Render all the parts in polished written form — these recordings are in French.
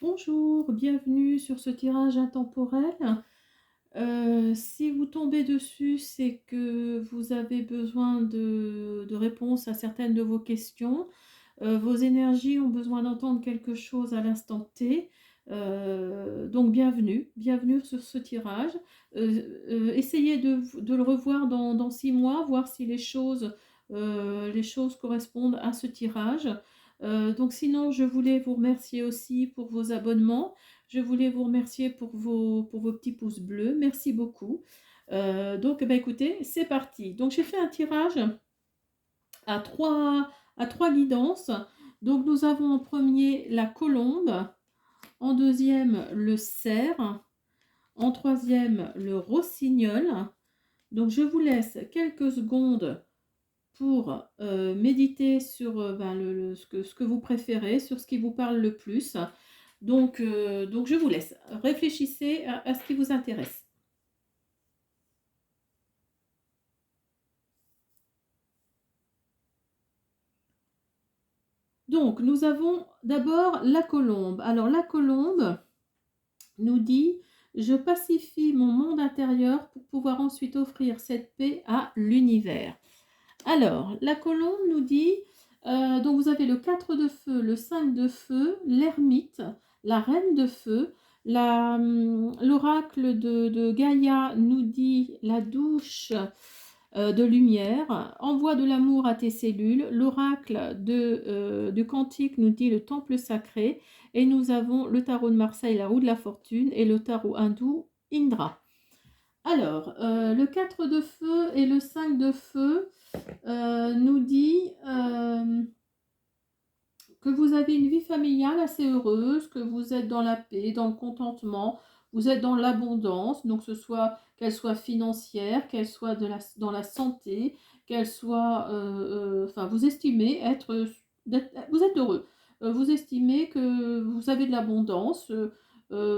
Bonjour, bienvenue sur ce tirage intemporel. Si vous tombez dessus, c'est que vous avez besoin de réponses à certaines de vos questions. Vos énergies ont besoin d'entendre quelque chose à l'instant T. Donc bienvenue, bienvenue sur ce tirage. Essayez de le revoir dans 6 mois, voir si les choses correspondent à ce tirage. Donc sinon, je voulais vous remercier aussi pour vos abonnements. Je voulais vous remercier pour vos petits pouces bleus. Merci beaucoup. Donc, écoutez, c'est parti. Donc, j'ai fait un tirage à trois guidances. Donc, nous avons en premier la colombe, en deuxième le cerf, en troisième le rossignol. Donc, je vous laisse quelques secondes pour méditer sur ce que vous préférez, sur ce qui vous parle le plus. Donc je vous laisse. Réfléchissez à ce qui vous intéresse. Donc, nous avons d'abord la colombe. Alors, la colombe nous dit: je pacifie mon monde intérieur pour pouvoir ensuite offrir cette paix à l'univers. Alors, la colombe nous dit, donc vous avez le 4 de feu, le 5 de feu, l'ermite, la reine de feu, l'oracle de Gaïa nous dit la douche de lumière, envoie de l'amour à tes cellules, l'oracle de Cantique nous dit le temple sacré, et nous avons le tarot de Marseille, la roue de la fortune, et le tarot hindou, Indra. Alors, le 4 de feu et le 5 de feu nous dit que vous avez une vie familiale assez heureuse, que vous êtes dans la paix, dans le contentement, vous êtes dans l'abondance, donc qu'elle soit financière, qu'elle soit dans la santé, qu'elle soit, enfin, vous estimez vous êtes heureux. Vous estimez que vous avez de l'abondance.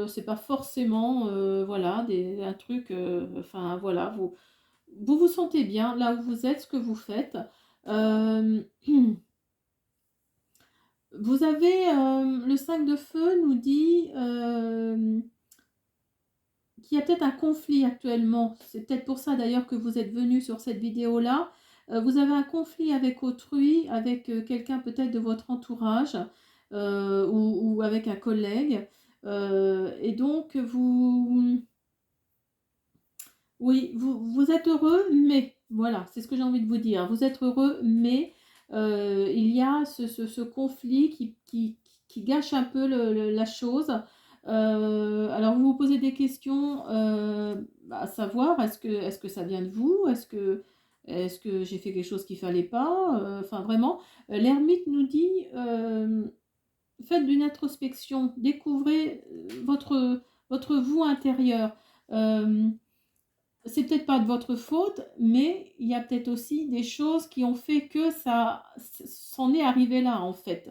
C'est pas forcément, voilà, un truc, enfin voilà, vous vous sentez bien là où vous êtes, ce que vous faites. Euh, Vous avez le 5 de feu nous dit qu'il y a peut-être un conflit actuellement. C'est peut-être pour ça d'ailleurs que vous êtes venu sur cette vidéo-là. Vous avez un conflit avec autrui, avec quelqu'un peut-être de votre entourage ou avec un collègue. Et donc, oui, vous êtes heureux, mais, voilà, c'est ce que j'ai envie de vous dire. Vous êtes heureux, mais il y a ce conflit qui gâche un peu la chose. Alors, vous vous posez des questions, à savoir, est-ce que ça vient de vous? Est-ce que j'ai fait quelque chose qu'il fallait pas? Enfin, vraiment, l'ermite nous dit, faites d'une introspection, découvrez votre vous intérieur. Euh, c'est peut-être pas de votre faute, mais il y a peut-être aussi des choses qui ont fait que ça s'en est arrivé là, en fait.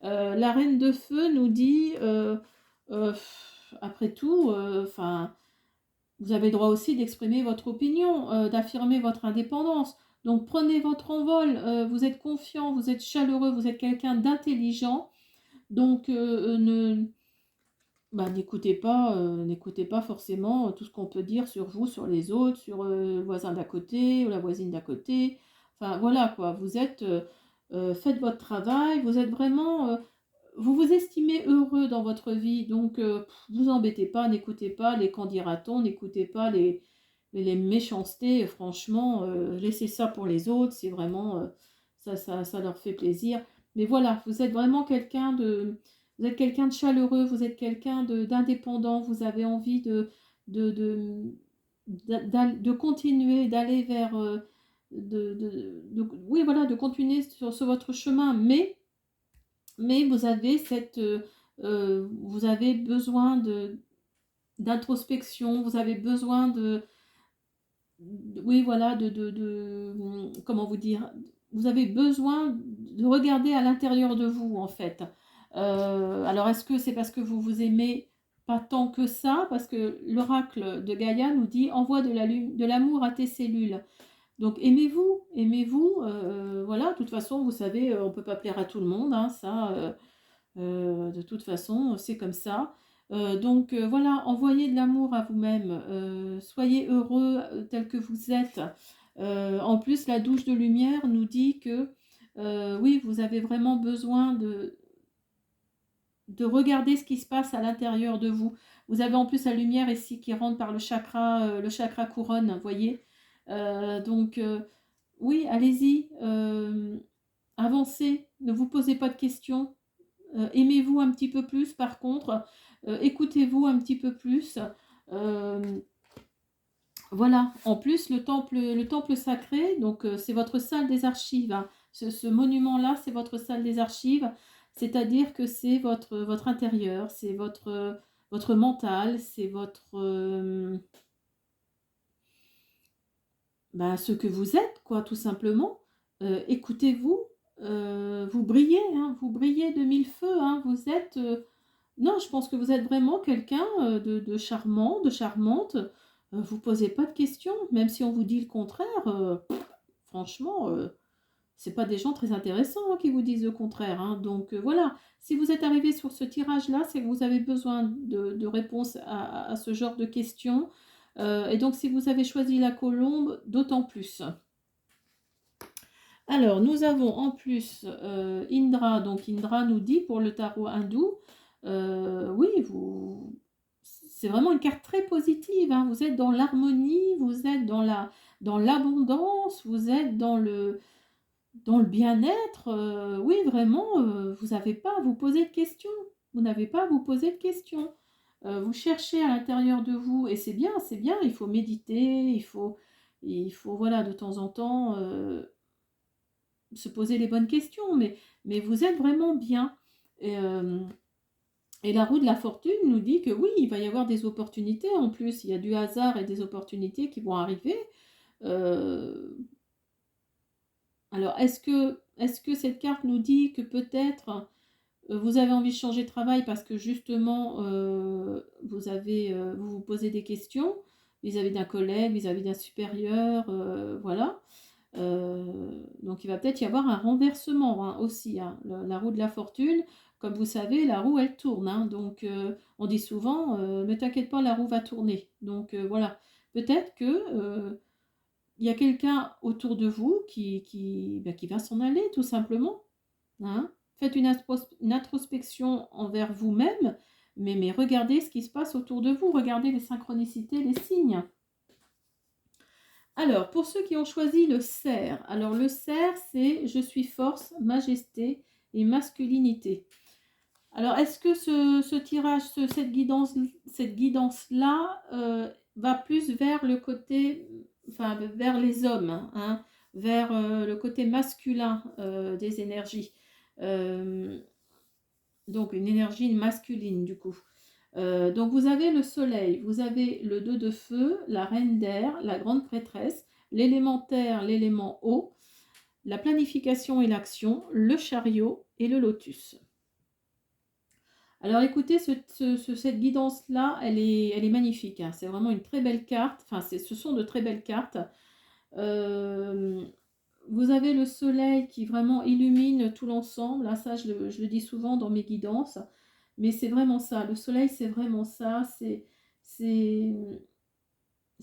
La reine de feu nous dit, euh, après tout, enfin, vous avez le droit aussi d'exprimer votre opinion, d'affirmer votre indépendance. Donc prenez votre envol, vous êtes confiant, vous êtes chaleureux, vous êtes quelqu'un d'intelligent. Donc n'écoutez pas forcément tout ce qu'on peut dire sur vous, sur les autres, sur le voisin d'à côté ou la voisine d'à côté. Enfin voilà quoi, faites votre travail, vous êtes vraiment, vous vous estimez heureux dans votre vie, donc vous embêtez pas, n'écoutez pas les qu'en dira-t-on, n'écoutez pas les méchancetés, franchement, laissez ça pour les autres, c'est vraiment, ça leur fait plaisir. Mais voilà, vous êtes quelqu'un de chaleureux, vous êtes quelqu'un d'indépendant, vous avez envie de, de, de continuer, d'aller vers, oui, voilà, de continuer sur votre chemin, mais vous avez besoin d'introspection, vous avez besoin oui, voilà, comment vous dire, vous avez besoin de regarder à l'intérieur de vous, en fait. Alors, est-ce que c'est parce que vous vous aimez pas tant que ça? Parce que l'oracle de Gaïa nous dit: envoie de l'amour à tes cellules. Donc, aimez-vous, voilà. De toute façon, vous savez, on peut pas plaire à tout le monde, hein, ça. De toute façon, c'est comme ça. Donc voilà, envoyez de l'amour à vous-même. Soyez heureux tel que vous êtes. En plus, la douche de lumière nous dit que oui, vous avez vraiment besoin de regarder ce qui se passe à l'intérieur de vous. Vous avez en plus la lumière ici qui rentre par le chakra couronne, vous voyez. Donc oui, allez-y, avancez, ne vous posez pas de questions. Aimez-vous un petit peu plus, par contre, écoutez-vous un petit peu plus. Euh, voilà, en plus, le temple sacré, donc c'est votre salle des archives, hein. Ce monument-là, c'est votre salle des archives, c'est-à-dire que c'est votre intérieur, c'est votre mental, c'est ce que vous êtes, quoi, tout simplement. Écoutez-vous, vous brillez, hein, vous brillez de mille feux, hein, vous êtes... non, je pense que vous êtes vraiment quelqu'un de charmant, de charmante. Vous posez pas de questions, même si on vous dit le contraire. Franchement, c'est pas des gens très intéressants qui vous disent le contraire, hein. Donc voilà, si vous êtes arrivé sur ce tirage-là, c'est que vous avez besoin de réponses à ce genre de questions. Et donc si vous avez choisi la colombe, d'autant plus. Alors, nous avons en plus Indra. Donc, Indra nous dit pour le tarot hindou, oui, c'est vraiment une carte très positive, hein. Vous êtes dans l'harmonie, vous êtes dans l'abondance, vous êtes dans le bien-être. Oui, vraiment, vous n'avez pas à vous poser de questions. Vous n'avez pas à vous poser de questions. Vous cherchez à l'intérieur de vous, et c'est bien, il faut méditer, il faut voilà, de temps en temps se poser les bonnes questions, mais vous êtes vraiment bien. Et la roue de la fortune nous dit que oui, il va y avoir des opportunités en plus, il y a du hasard et des opportunités qui vont arriver. Euh, alors, est-ce que cette carte nous dit que peut-être vous avez envie de changer de travail parce que justement vous vous posez des questions vis-à-vis d'un collègue, vis-à-vis d'un supérieur, voilà. Donc il va peut-être y avoir un renversement, hein, aussi, hein. La roue de la fortune, comme vous savez, la roue elle tourne, hein. Donc on dit souvent, ne t'inquiète pas, la roue va tourner. Donc voilà, peut-être que il y a quelqu'un autour de vous qui va s'en aller tout simplement, hein. Faites une introspection envers vous-même, mais regardez ce qui se passe autour de vous, regardez les synchronicités, les signes. Alors, pour ceux qui ont choisi le cerf, alors le cerf, c'est je suis force, majesté et masculinité. Alors, est-ce que ce tirage, cette guidance-là va plus vers le côté, enfin, vers les hommes, hein, vers le côté masculin des énergies. Euh, donc, une énergie masculine, du coup. Donc vous avez le soleil, vous avez le 2 de feu, la reine d'air, la grande prêtresse, l'élémentaire, l'élément eau, la planification et l'action, le chariot et le lotus. Alors écoutez, cette guidance-là, elle est magnifique, hein. C'est vraiment une très belle carte, enfin ce sont de très belles cartes. Euh, Vous avez le soleil qui vraiment illumine tout l'ensemble, là, ça je le dis souvent dans mes guidances. Mais c'est vraiment ça, le soleil c'est vraiment ça, c'est, c'est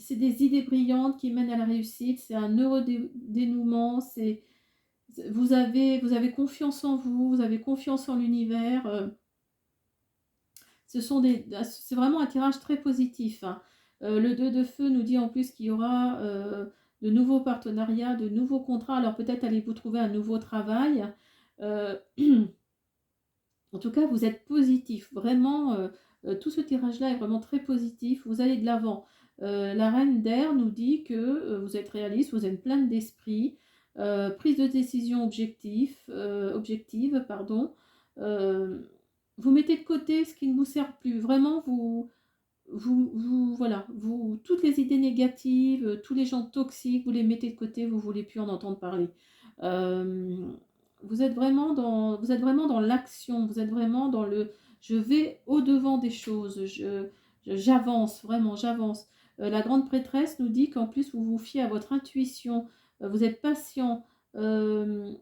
des idées brillantes qui mènent à la réussite, c'est un heureux dénouement, vous avez confiance en vous, vous avez confiance en l'univers. C'est vraiment un tirage très positif, hein. Le 2 de feu nous dit en plus qu'il y aura de nouveaux partenariats, de nouveaux contrats, alors peut-être allez-vous trouver un nouveau travail. Euh, En tout cas, vous êtes positif. Vraiment, tout ce tirage-là est vraiment très positif. Vous allez de l'avant. La reine d'air nous dit que vous êtes réaliste, vous êtes pleine d'esprit, prise de décision objective, pardon. Euh, Vous mettez de côté ce qui ne vous sert plus. Vraiment, voilà, toutes les idées négatives, tous les gens toxiques, vous les mettez de côté, vous ne voulez plus en entendre parler. Euh, vous êtes vraiment dans l'action, vous êtes vraiment dans le je vais au-devant des choses, j'avance, vraiment, j'avance. La grande prêtresse nous dit qu'en plus vous vous fiez à votre intuition, vous êtes patient, euh,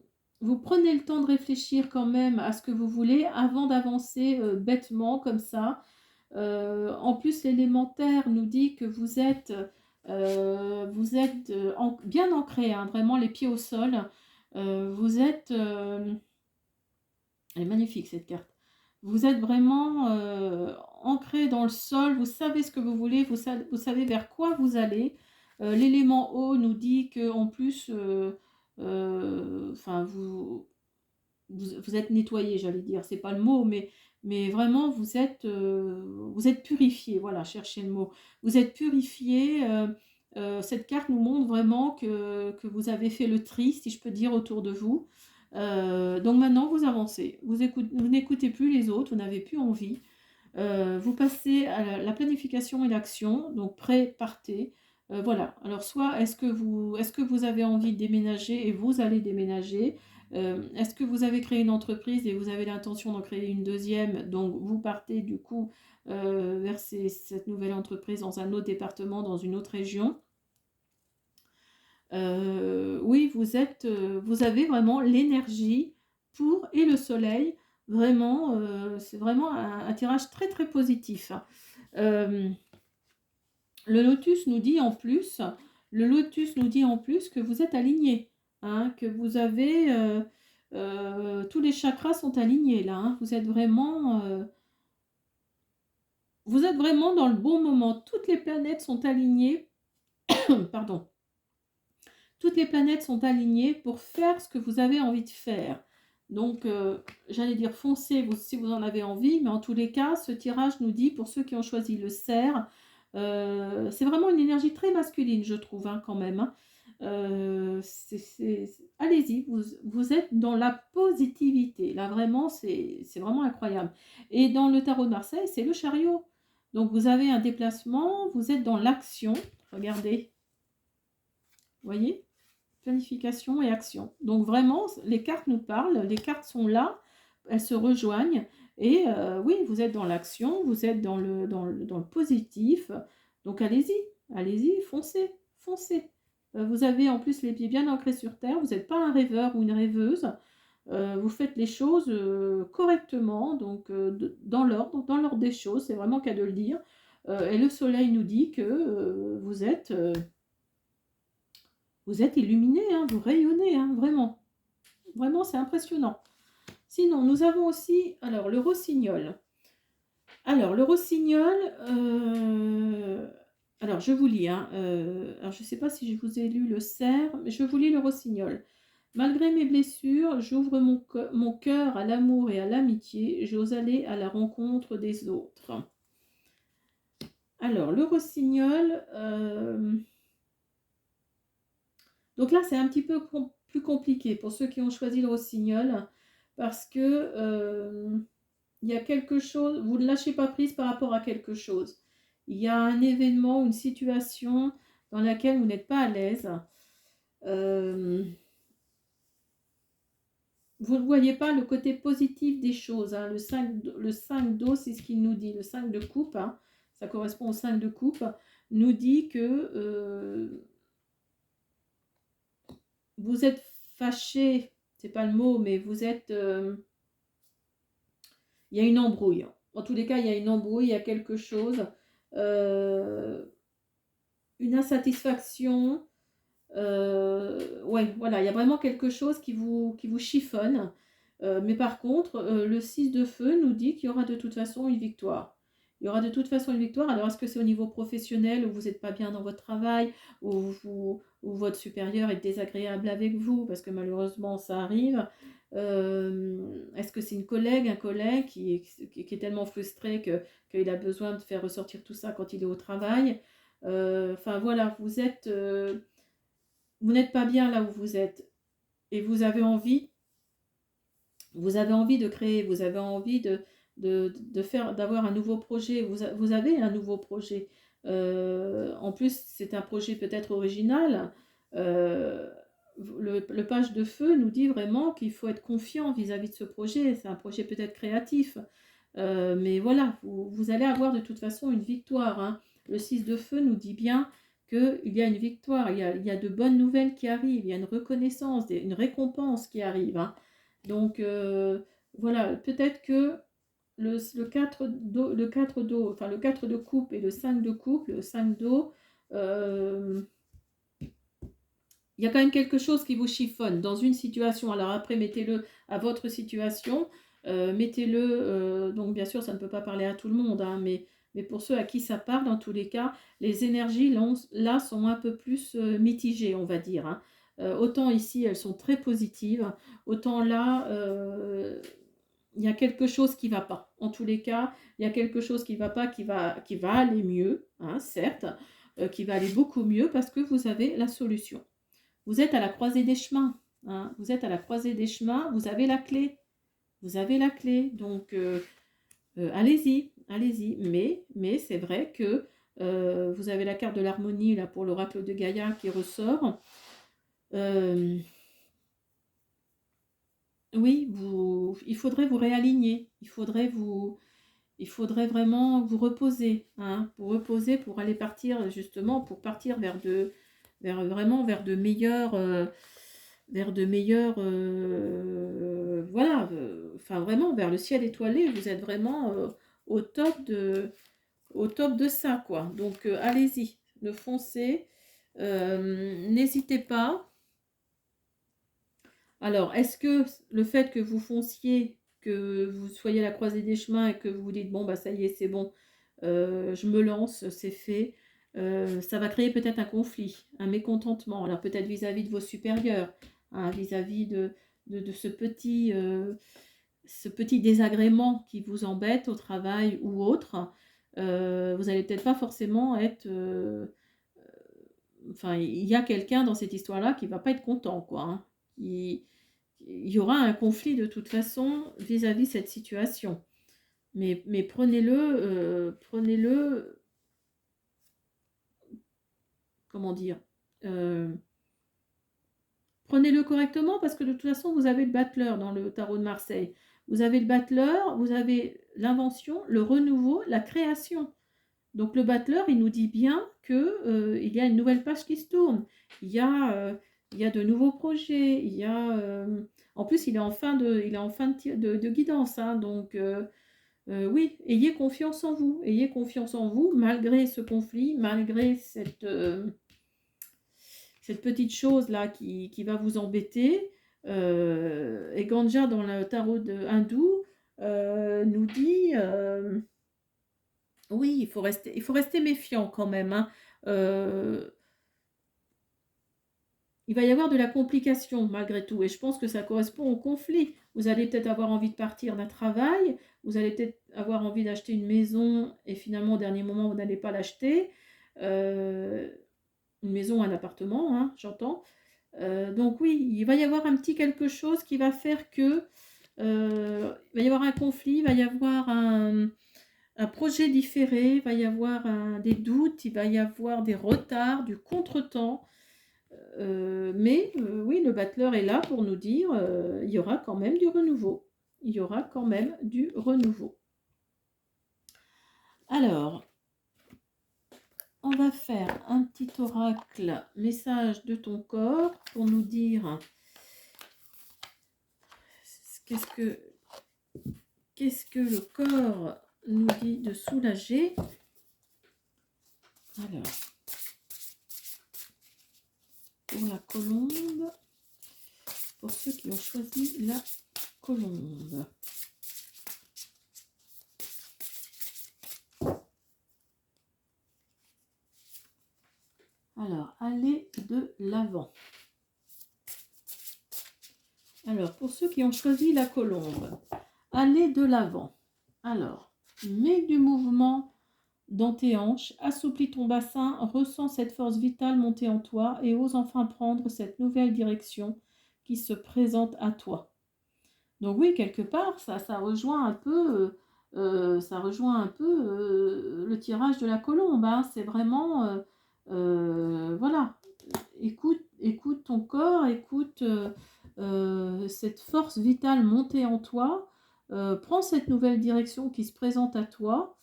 vous prenez le temps de réfléchir quand même à ce que vous voulez avant d'avancer bêtement comme ça. En plus, l'élémentaire nous dit que vous êtes bien ancré, hein, vraiment les pieds au sol. Vous êtes... elle est magnifique cette carte. Vous êtes vraiment ancré dans le sol, vous savez ce que vous voulez, vous savez vers quoi vous allez. L'élément eau nous dit que en plus, enfin, vous êtes nettoyé, j'allais dire, c'est pas le mot, mais vraiment vous êtes purifié, voilà, cherchez le mot. Vous êtes purifié, cette carte nous montre vraiment que vous avez fait le tri, si je peux dire, autour de vous. Donc maintenant, vous avancez, vous n'écoutez plus les autres, vous n'avez plus envie. Vous passez à la planification et l'action, donc prêt, partez. Voilà, alors soit est-ce que vous avez envie de déménager et vous allez déménager. Est-ce que vous avez créé une entreprise et vous avez l'intention d'en créer une deuxième, donc vous partez du coup vers cette nouvelle entreprise dans un autre département, dans une autre région. Oui, vous avez vraiment l'énergie pour et le soleil. Vraiment, c'est vraiment un tirage très très positif. Euh, le lotus nous dit en plus, le lotus nous dit en plus que vous êtes aligné, hein, que vous avez tous les chakras sont alignés là. Hein. Vous êtes vraiment dans le bon moment. Toutes les planètes sont alignées. Pardon. Toutes les planètes sont alignées pour faire ce que vous avez envie de faire. Donc, j'allais dire foncez si vous en avez envie, mais en tous les cas, ce tirage nous dit, pour ceux qui ont choisi le cerf, c'est vraiment une énergie très masculine, je trouve, hein, quand même. Hein. Allez-y, vous êtes dans la positivité. Là, vraiment, c'est vraiment incroyable. Et dans le tarot de Marseille, c'est le chariot. Donc, vous avez un déplacement, vous êtes dans l'action. Regardez, vous voyez ? Planification et action. Donc vraiment, les cartes nous parlent, les cartes sont là, elles se rejoignent, et oui, vous êtes dans l'action, vous êtes dans le positif, donc allez-y, allez-y, foncez, foncez. Vous avez en plus les pieds bien ancrés sur terre, vous n'êtes pas un rêveur ou une rêveuse, vous faites les choses correctement, donc dans l'ordre des choses, c'est vraiment qu'à de le dire. Et le soleil nous dit que vous êtes illuminé, hein, vous rayonnez, hein, vraiment. Vraiment, c'est impressionnant. Sinon, nous avons aussi, alors, le rossignol. Alors, le rossignol, alors, je vous lis, hein, alors, je ne sais pas si je vous ai lu le cerf, mais je vous lis le rossignol. Malgré mes blessures, j'ouvre mon cœur à l'amour et à l'amitié. J'ose aller à la rencontre des autres. Alors, le rossignol... donc là, c'est un petit peu plus compliqué pour ceux qui ont choisi le rossignol parce que il y a quelque chose, vous ne lâchez pas prise par rapport à quelque chose. Il y a un événement, une situation dans laquelle vous n'êtes pas à l'aise. Vous ne voyez pas le côté positif des choses. Hein. Le 5 d'eau, c'est ce qu'il nous dit. Le 5 de coupe, hein, ça correspond au 5 de coupe, nous dit que vous êtes fâché, c'est pas le mot, mais vous êtes... il y a une embrouille. En tous les cas, il y a une embrouille, il y a quelque chose. Une insatisfaction. Ouais, voilà, il y a vraiment quelque chose qui vous chiffonne. Mais par contre, le 6 de feu nous dit qu'il y aura de toute façon une victoire. Il y aura de toute façon une victoire. Alors, est-ce que c'est au niveau professionnel où vous n'êtes pas bien dans votre travail, où votre supérieur est désagréable avec vous, parce que malheureusement, ça arrive. Est-ce que c'est un collègue qui est tellement frustré qu'il a besoin de faire ressortir tout ça quand il est au travail. Enfin voilà, vous n'êtes pas bien là où vous êtes et vous avez envie de créer, vous avez envie de faire, d'avoir un nouveau projet, vous avez un nouveau projet. En plus, c'est un projet peut-être original. Le page de feu nous dit vraiment qu'il faut être confiant vis-à-vis de ce projet. C'est un projet peut-être créatif. Mais voilà, vous allez avoir de toute façon une victoire. Hein. Le 6 de feu nous dit bien qu'il y a une victoire, il y a de bonnes nouvelles qui arrivent, il y a une reconnaissance, une récompense qui arrive, hein. Donc, voilà, peut-être que le 4 d'eau, enfin le 4 de coupe et le 5 de coupe, le 5 d'eau, il y a quand même quelque chose qui vous chiffonne dans une situation. Alors après, mettez-le à votre situation, mettez-le, donc bien sûr, ça ne peut pas parler à tout le monde, hein, mais pour ceux à qui ça parle, dans tous les cas, les énergies là sont un peu plus mitigées, on va dire, hein. Autant ici, elles sont très positives, autant là, il y a quelque chose qui ne va pas. En tous les cas, il y a quelque chose qui ne va pas, qui va aller mieux, hein, certes, qui va aller beaucoup mieux parce que vous avez la solution. Vous êtes à la croisée des chemins, hein. Vous êtes à la croisée des chemins, vous avez la clé. Vous avez la clé, donc allez-y, allez-y. Mais c'est vrai que vous avez la carte de l'harmonie là pour l'oracle de Gaïa qui ressort. Oui, il faudrait vous réaligner, il faudrait vraiment vous reposer, hein, vous reposer pour aller partir justement, pour partir vraiment vers de meilleurs, voilà, enfin vraiment vers le ciel étoilé. Vous êtes vraiment au top de ça, quoi. Donc allez-y, ne foncez, n'hésitez pas. Alors, est-ce que le fait que vous fonciez, que vous soyez à la croisée des chemins et que vous vous dites, bon, bah ça y est, c'est bon, je me lance, c'est fait, ça va créer peut-être un conflit, un mécontentement, alors peut-être vis-à-vis de vos supérieurs, hein, vis-à-vis de ce petit désagrément qui vous embête au travail ou autre. Vous n'allez peut-être pas forcément être... enfin, il y a quelqu'un dans cette histoire-là qui ne va pas être content, quoi, hein, il y aura un conflit de toute façon vis-à-vis de cette situation. Mais prenez-le, comment dire, euh, prenez-le correctement parce que de toute façon, vous avez le battleur dans le tarot de Marseille. Vous avez le battleur, vous avez l'invention, le renouveau, la création. Donc le battleur, il nous dit bien que il y a une nouvelle page qui se tourne. Il y a, euh, il y a de nouveaux projets. En plus, il est en fin de guidance, hein, donc oui, ayez confiance en vous. Ayez confiance en vous malgré ce conflit, malgré cette petite chose-là qui va vous embêter. Et Ganja, dans le tarot hindou, nous dit... oui, il faut rester méfiant quand même, hein. Euh, il va y avoir de la complication malgré tout, et je pense que ça correspond au conflit. Vous allez peut-être avoir envie de partir d'un travail, vous allez peut-être avoir envie d'acheter une maison, et finalement au dernier moment vous n'allez pas l'acheter. Euh, une maison, un appartement, hein, j'entends. Donc oui, il va y avoir un petit quelque chose qui va faire que il va y avoir un conflit, il va y avoir un projet différé, il va y avoir des doutes, il va y avoir des retards, du contretemps. Mais oui, le battleur est là pour nous dire il y aura quand même du renouveau. Il y aura quand même du renouveau. Alors, on va faire un petit oracle message de ton corps pour nous dire qu'est-ce que le corps nous dit de soulager. Alors, pour la colombe, pour ceux qui ont choisi la colombe. Alors, allez de l'avant. Alors, pour ceux qui ont choisi la colombe, allez de l'avant. Alors, mets du mouvement dans tes hanches, assouplis ton bassin, ressens cette force vitale monter en toi et ose enfin prendre cette nouvelle direction qui se présente à toi. Donc oui, quelque part, ça rejoint un peu, le tirage de la colombe, hein. C'est vraiment, voilà, écoute ton corps, écoute cette force vitale monter en toi, prends cette nouvelle direction qui se présente à toi.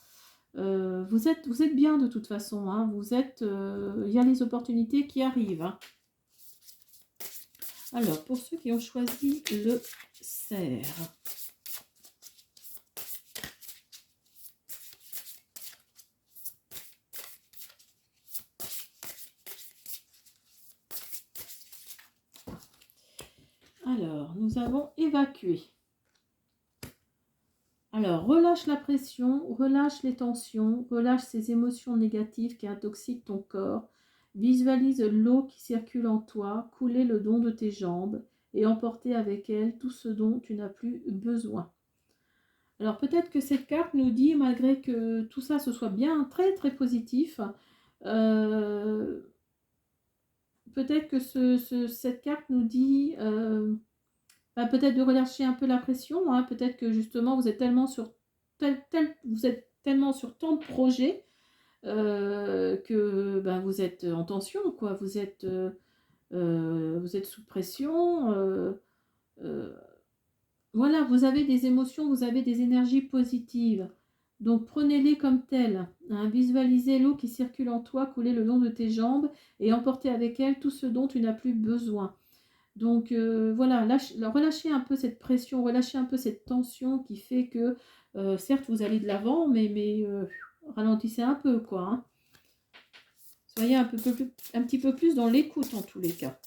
vous êtes bien de toute façon, hein, il y a les opportunités qui arrivent, hein. Alors, pour ceux qui ont choisi le cerf, alors, nous avons évacué. Alors, relâche la pression, relâche les tensions, relâche ces émotions négatives qui intoxiquent ton corps. Visualise l'eau qui circule en toi, couler le long de tes jambes et emporter avec elle tout ce dont tu n'as plus besoin. Alors, peut-être que cette carte nous dit, malgré que tout ça ce soit bien très très positif, euh, peut-être que cette carte nous dit peut-être de relâcher un peu la pression, hein. Peut-être que justement vous êtes tellement sur vous êtes tellement sur tant de projets que vous êtes en tension, quoi. Vous êtes sous pression. Euh, voilà, vous avez des émotions, vous avez des énergies positives. Donc prenez-les comme telles, hein. Visualisez l'eau qui circule en toi couler le long de tes jambes et emporter avec elle tout ce dont tu n'as plus besoin. Donc voilà, relâchez un peu cette pression, relâchez un peu cette tension qui fait que, certes, vous allez de l'avant, mais ralentissez un peu, quoi, hein. Soyez un petit peu plus dans l'écoute en tous les cas.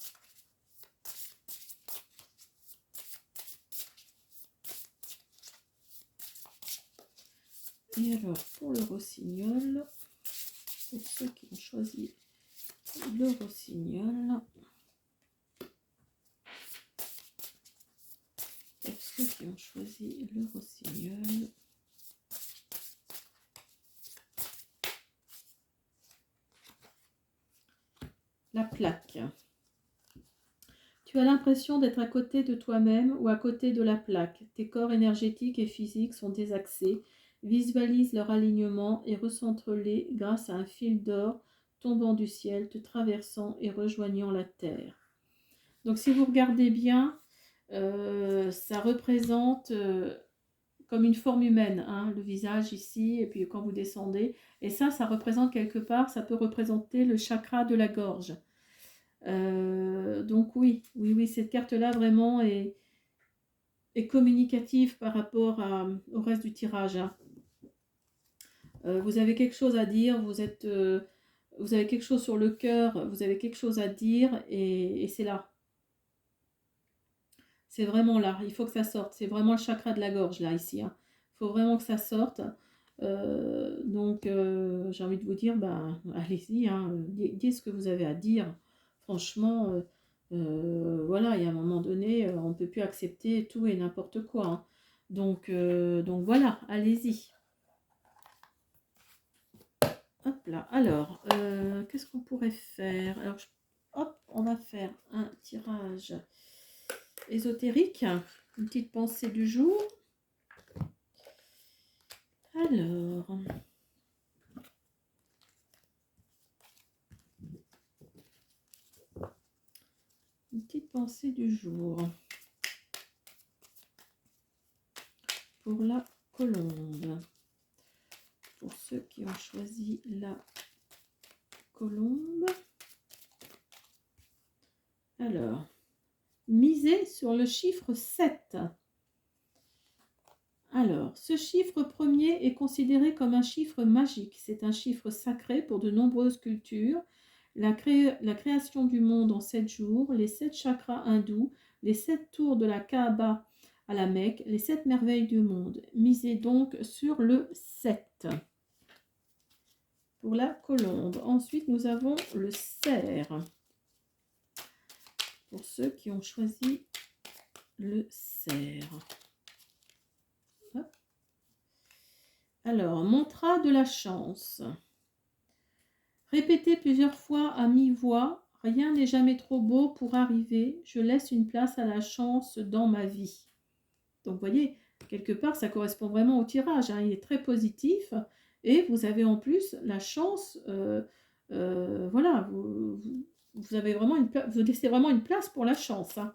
Et alors, pour le rossignol, pour ceux qui ont choisi le rossignol, pour ceux qui ont choisi le rossignol, la plaque. Tu as l'impression d'être à côté de toi-même ou à côté de la plaque. Tes corps énergétiques et physiques sont désaxés. Visualise leur alignement et recentre-les grâce à un fil d'or tombant du ciel, te traversant et rejoignant la terre. Donc si vous regardez bien, ça représente comme une forme humaine, hein, le visage ici, et puis quand vous descendez. Et ça représente quelque part, ça peut représenter le chakra de la gorge. Donc oui, cette carte-là vraiment est communicative par rapport au reste du tirage, hein. Vous avez quelque chose à dire, vous avez quelque chose sur le cœur, vous avez quelque chose à dire et c'est là. C'est vraiment là, il faut que ça sorte. C'est vraiment le chakra de la gorge là, ici, hein. Il faut vraiment que ça sorte. Donc j'ai envie de vous dire, allez-y, hein, dites ce que vous avez à dire. Franchement, voilà, il y a un moment donné, on ne peut plus accepter tout et n'importe quoi, hein. Donc voilà, allez-y. Hop là, alors, qu'est-ce qu'on pourrait faire? Alors, hop, on va faire un tirage ésotérique, une petite pensée du jour. Alors, une petite pensée du jour pour la colombe. Pour ceux qui ont choisi la colombe. Alors, misez sur le chiffre 7. Alors, ce chiffre premier est considéré comme un chiffre magique. C'est un chiffre sacré pour de nombreuses cultures. La création du monde en 7 jours, les 7 chakras hindous, les 7 tours de la Kaaba à la Mecque, les 7 merveilles du monde. Misez donc sur le 7 pour la colombe. Ensuite, nous avons le cerf. Pour ceux qui ont choisi le cerf. Hop. Alors, mantra de la chance. Répétez plusieurs fois à mi-voix. Rien n'est jamais trop beau pour arriver. Je laisse une place à la chance dans ma vie. Donc, vous voyez, quelque part, ça correspond vraiment au tirage, hein. Il est très positif. Et vous avez en plus la chance. Voilà, vous avez vraiment vous laissez vraiment une place pour la chance, hein.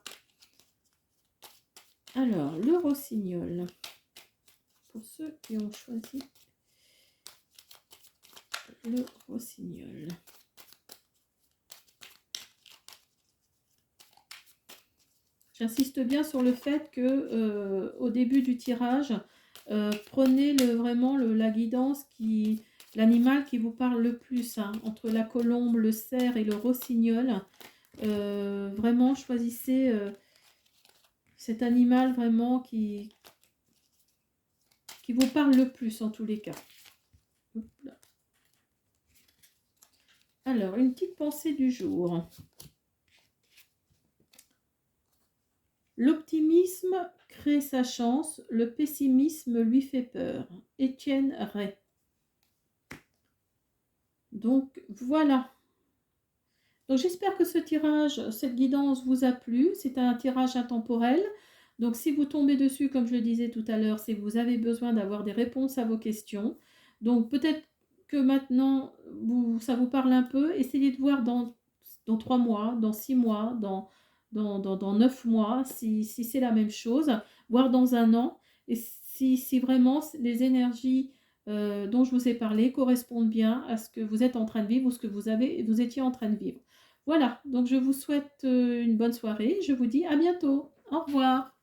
Alors, le rossignol. Pour ceux qui ont choisi le rossignol. J'insiste bien sur le fait que au début du tirage, prenez vraiment la guidance l'animal qui vous parle le plus, hein, entre la colombe, le cerf et le rossignol. Vraiment choisissez cet animal vraiment qui vous parle le plus en tous les cas. Hop là. Alors, une petite pensée du jour. L'optimisme crée sa chance, le pessimisme lui fait peur. Étienne Ray. Donc voilà. Donc j'espère que ce tirage, cette guidance vous a plu. C'est un tirage intemporel. Donc si vous tombez dessus, comme je le disais tout à l'heure, c'est que vous avez besoin d'avoir des réponses à vos questions. Donc peut-être que maintenant, ça vous parle un peu. Essayez de voir dans 3 mois, dans 6 mois, dans 9 mois, si c'est la même chose, voire dans un an. Et si vraiment les énergies dont je vous ai parlé correspondent bien à ce que vous êtes en train de vivre ou ce que vous étiez en train de vivre. Voilà, donc je vous souhaite une bonne soirée. Je vous dis à bientôt. Au revoir.